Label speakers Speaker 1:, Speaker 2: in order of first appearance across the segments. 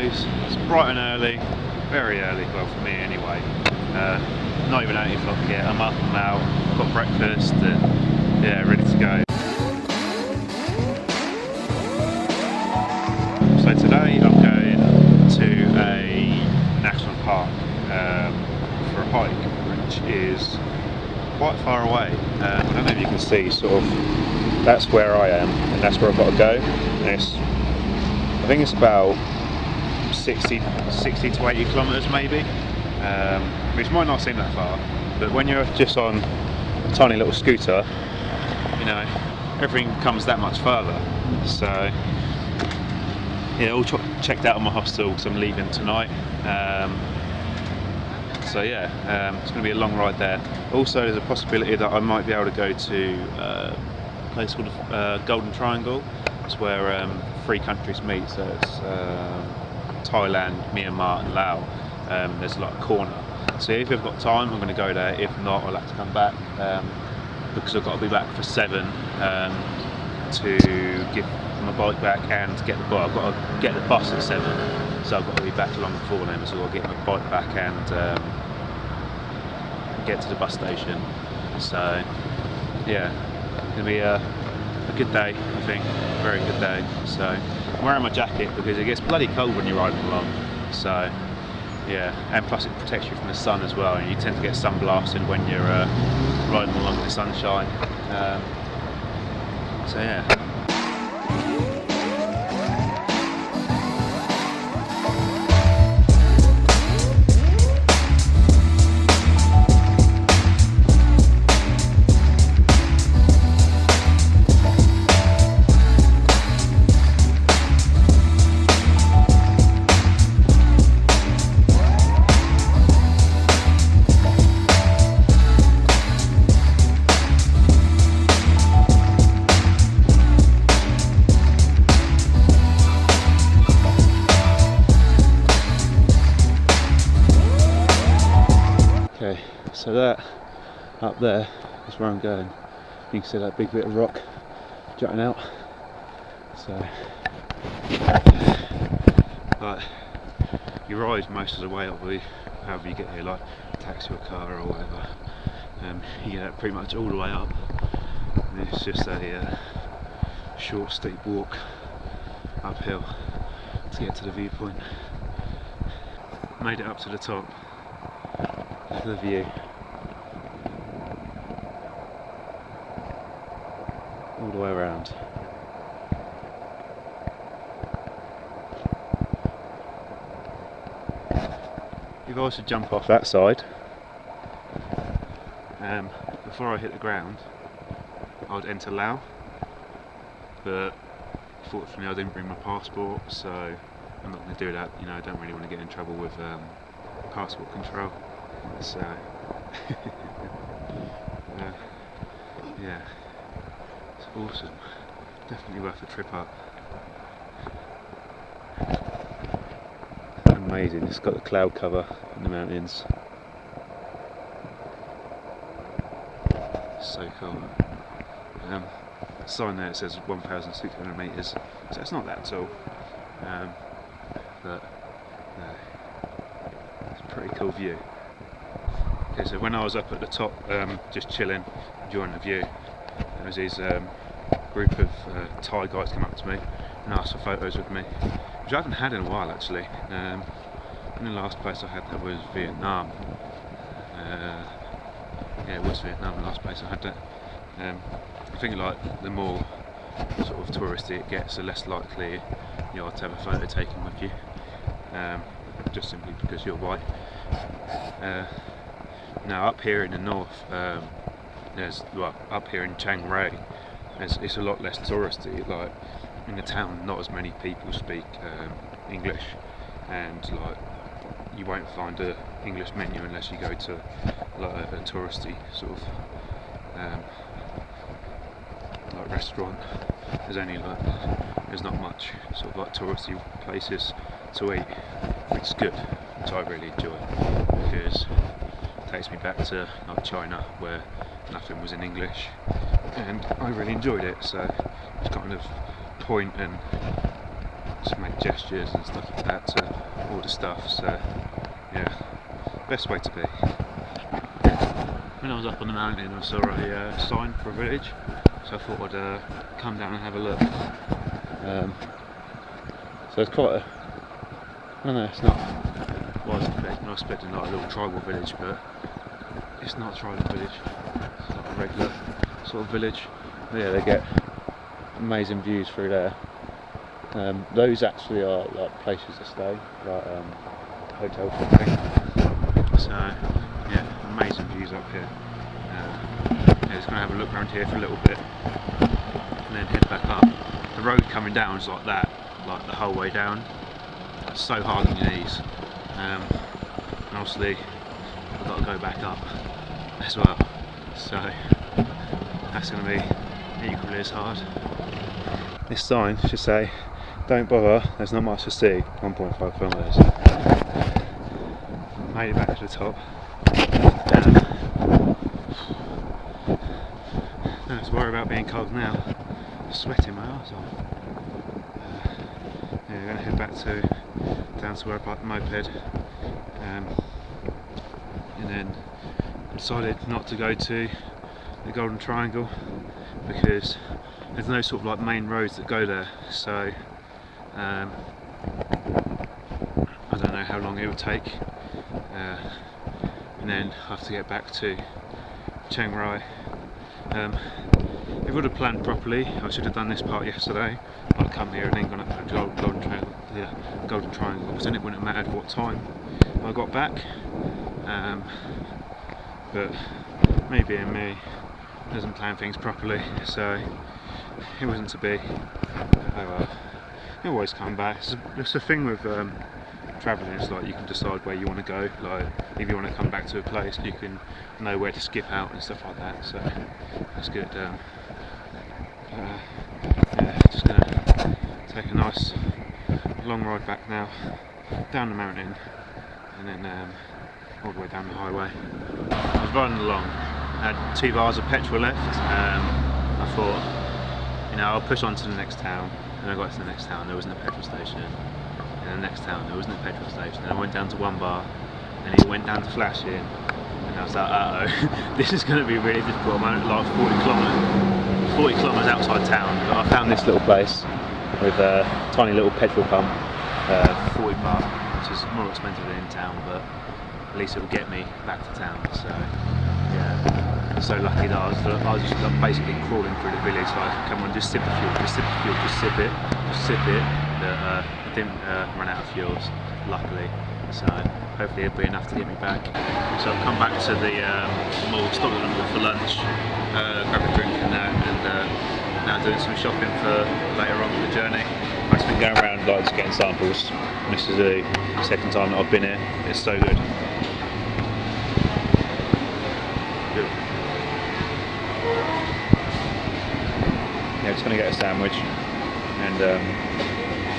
Speaker 1: goes. It's bright and early, very early, well for me anyway. Not even 8 o'clock yet. I'm up and out, got breakfast, and yeah, ready to go. So today I'm going to a national park for a hike, which is quite far away. I don't know if you can see, sort of, that's where I am, and that's where I've got to go. And I think it's about 60 to 80 kilometres maybe, which might not seem that far, but when you're just on a tiny little scooter, you know, everything comes that much further. So yeah, all checked out on my hostel because I'm leaving tonight. So yeah, it's going to be a long ride there. Also, there's a possibility that I might be able to go to a place called Golden Triangle. It's where 3 countries meet, so it's Thailand, Myanmar and Laos. There's a corner. So if I've got time, I'm going to go there. If not, I'll have to come back because I've got to be back for 7 to give my bike back and get the bike. I've got to get the bus at 7, so I've got to be back long before then. So I'll get my bike back and get to the bus station. So yeah, it's going to be a good day, I think, a very good day. So I'm wearing my jacket because it gets bloody cold when you're riding along. So yeah, and plus it protects you from the sun as well, and you tend to get sunblasted when you're riding along in the sunshine. So yeah. Okay, so that up there is where I'm going. You can see that big bit of rock jutting out. So, but you ride most of the way up, however you get here, like taxi or car or whatever. You get pretty much all the way up, and it's just a short, steep walk uphill to get to the viewpoint. Made it up to the top. Look at the view. All the way around. If I was to jump off that side, before I hit the ground, I would enter Laos, but fortunately I didn't bring my passport, so I'm not going to do that. You know, I don't really want to get in trouble with passport control. So yeah, it's awesome. Definitely worth a trip up. Amazing. It's got the cloud cover in the mountains. So cool. Sign there, it says 1,600 metres, so it's not that tall, but it's a pretty cool view. Okay, so when I was up at the top, just chilling, enjoying the view, there was these group of Thai guys came up to me and asked for photos with me, which I haven't had in a while actually. And the last place I had that was Vietnam. Yeah, it was Vietnam, the last place I had that. I think like the more sort of touristy it gets, the less likely you are to have a photo taken with you, just simply because you're white. Now up here in the north, up here in Chiang Rai, it's a lot less touristy. Like in the town, not as many people speak English, and like you won't find a English menu unless you go to like a touristy sort of like restaurant. There's not much sort of like touristy places to eat, which is good, which I really enjoy, because it takes me back to like China where nothing was in English, and I really enjoyed it. So it's kind of point and just make gestures and stuff like that to order stuff. So yeah, best way to be. When I was up on the mountain, I saw a sign for a village, so I thought I'd come down and have a look. So it's quite a, I don't know, it's not what I was expecting like a little tribal village, but it's not a tribal village. It's like a regular sort of village. But yeah, they get amazing views through there. Those actually are like places to stay, like hotels or something. So yeah, amazing views up here. Yeah, just gonna have a look around here for a little bit, and then head back up. The road coming down is like that, like the whole way down. It's so hard on your knees, and obviously I've got to go back up as well. So that's gonna be equally as hard. This sign should say, "Don't bother, there's not much to see." 1.5 kilometres. Made it back to the top. Don't have to worry about being cold now. Sweating my arse off. Yeah, we're going to head back down to where I parked the moped. And then decided not to go to the Golden Triangle because there's no sort of like main roads that go there, so I don't know how long it would take, and then I have to get back to Chiang Rai. If I would have planned properly, I should have done this part yesterday. I'd come here and then gone up to the Golden Triangle, because then it wouldn't have mattered what time I got back. But me being me, doesn't plan things properly, so it wasn't to be. Oh well, you always come back. It's a thing with travelling, it's like you can decide where you want to go. Like if you want to come back to a place, you can know where to skip out and stuff like that, so that's good. Yeah, just gonna take a nice long ride back now, down the mountain, and then all the way down the highway. I was riding along, I had 2 bars of petrol left. I thought, you know, I'll push on to the next town, and I got to the next town, there wasn't a petrol station, and the next town there wasn't a petrol station, and I went down to 1 bar, and it went down to flashing, and I was like, uh-oh, this is going to be really difficult. I'm only like 40 kilometres outside town, but I found this little place with a tiny little petrol pump, 40 bar, which is more expensive than in town, but at least it will get me back to town. So yeah, I'm so lucky that I was just basically crawling through the village, like, come on, just sip the fuel, just sip the fuel, just sip it. But I didn't run out of fuels, luckily. So hopefully it'll be enough to get me back. So I've come back to the mall, stopped at the mall for lunch, grab a drink and that, and now doing some shopping for later on in the journey. I've just been going around like just getting samples. This is the second time that I've been here. It's so good. Yeah, just going to get a sandwich and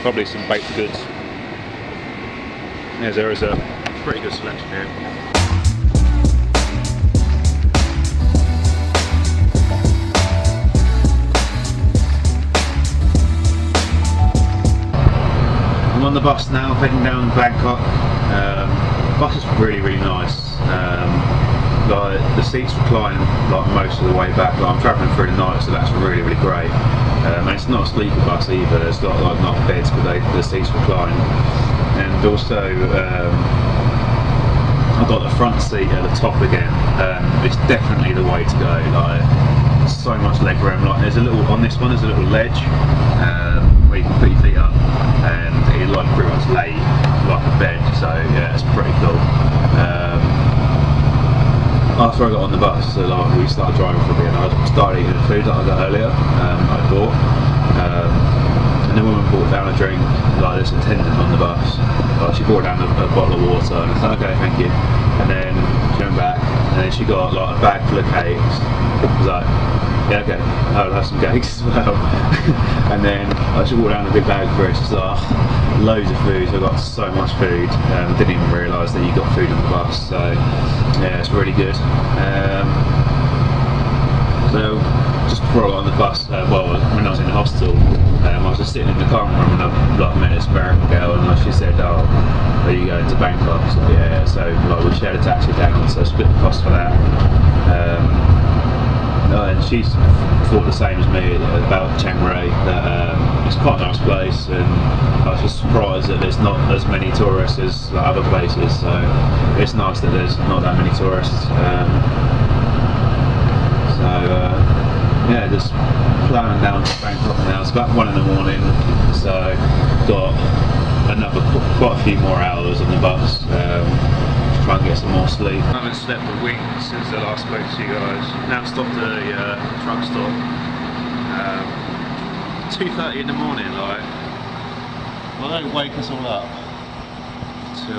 Speaker 1: probably some baked goods. Yeah, there is a pretty good selection here. I'm on the bus now, heading down Bangkok. The bus is really, really nice. Like the seats recline like most of the way back. Like, I'm travelling through the night, so that's really, really great. And it's not a sleeper bus either. It's got like not beds, but the seats recline. And also, I've got the front seat at the top again. It's definitely the way to go. Like, so much leg room. Like, there's a little on this one. There's a little ledge where you can put your feet up, and it like pretty much lay like a bed. So yeah, it's pretty cool. After I got on the bus, so like, we started driving for a bit, and I started eating the food that I got earlier. I bought. And then when we brought down a drink, like this attendant on the bus, she brought down a bottle of water, and I said, okay, thank you. And then she went back, and then she got like a bag full of cakes. I was like, yeah, okay, I'll have some cakes as well. And then she brought down a big bag for it. She's like, oh, loads of food. So I got so much food. I didn't even realise that you got food on the bus. So yeah, it's really good. So just before I got on the bus, well, when I was in the hospital, I was just sitting in the car and I met this American girl, and she said, "Oh, are you going to Bangkok?" I said, "Yeah." So like, we shared a taxi down, so I split the cost for that. And she thought the same as me about Chiang Rai, that it's quite a nice place, and I was just surprised that there's not as many tourists as like, other places, so it's nice that there's not that many tourists. Yeah, just plowing down to Bangkok now. It's about 1 in the morning, so got quite a few more hours on the bus. Try and get some more sleep. I haven't slept a wink since I last spoke to you guys. Now stopped at a truck stop. 2:30 in the morning, like, well, they wake us all up to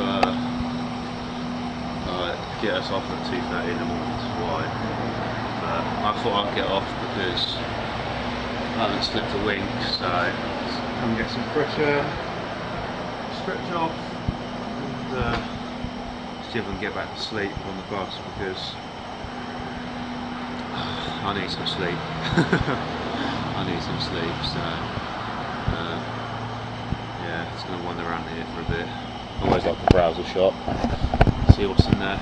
Speaker 1: get us off at 2:30 in the morning. Why? But I thought I'd get off because I haven't slept a wink, so come get some fresh air, stretch off, and see if I can get back to sleep on the bus, because I need some sleep. I need some sleep, so yeah, just going to wander around here for a bit. Always like to browse the shop, see what's in there.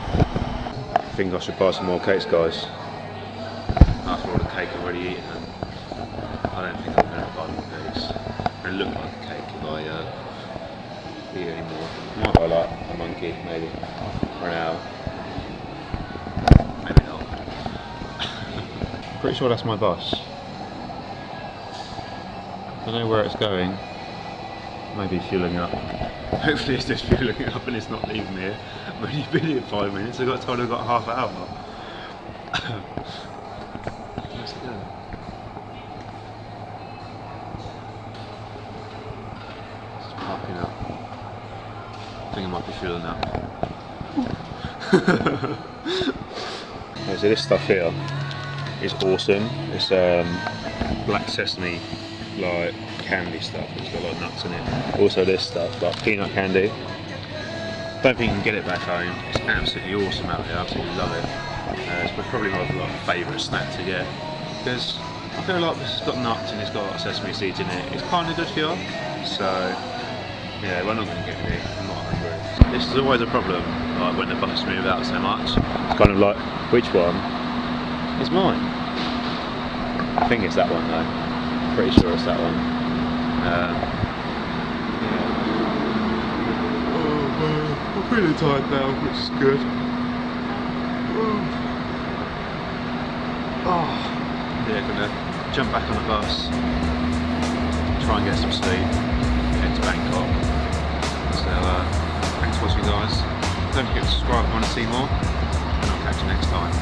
Speaker 1: I think I should buy some more cakes, guys. After all the cake I've already eaten, I don't think I'm going to buy more cakes. It look like a cake if I eat any more. I might buy like a monkey, maybe, for an hour. Maybe not. Pretty sure that's my bus. I don't know where it's going. Maybe fueling up. Hopefully it's just fueling up and it's not leaving me here. I've only been here 5 minutes. I got told I've got half an hour. Where's it going? It's parking up. I think I might be fueling up. So this stuff here is awesome. It's black sesame, like candy stuff. It's got a lot of nuts in it. Also this stuff, like peanut candy. Don't think you can get it back home. It's absolutely awesome out here. I absolutely love it. It's probably my favourite snack to get, because I feel like this has got nuts and it's got sesame seeds in it. It's kind of good for you. So yeah, we're not going to get any. I'm not hungry. This is always a problem, like when the bus move out so much. It's kind of like, which one is mine? I think it's that one though. Pretty sure it's that one. Yeah. I'm feeling tired now, which is good. Yeah, gonna jump back on the bus, try and get some sleep, head to Bangkok. So thanks for watching, guys. Don't forget to subscribe if you want to see more, and I'll catch you next time.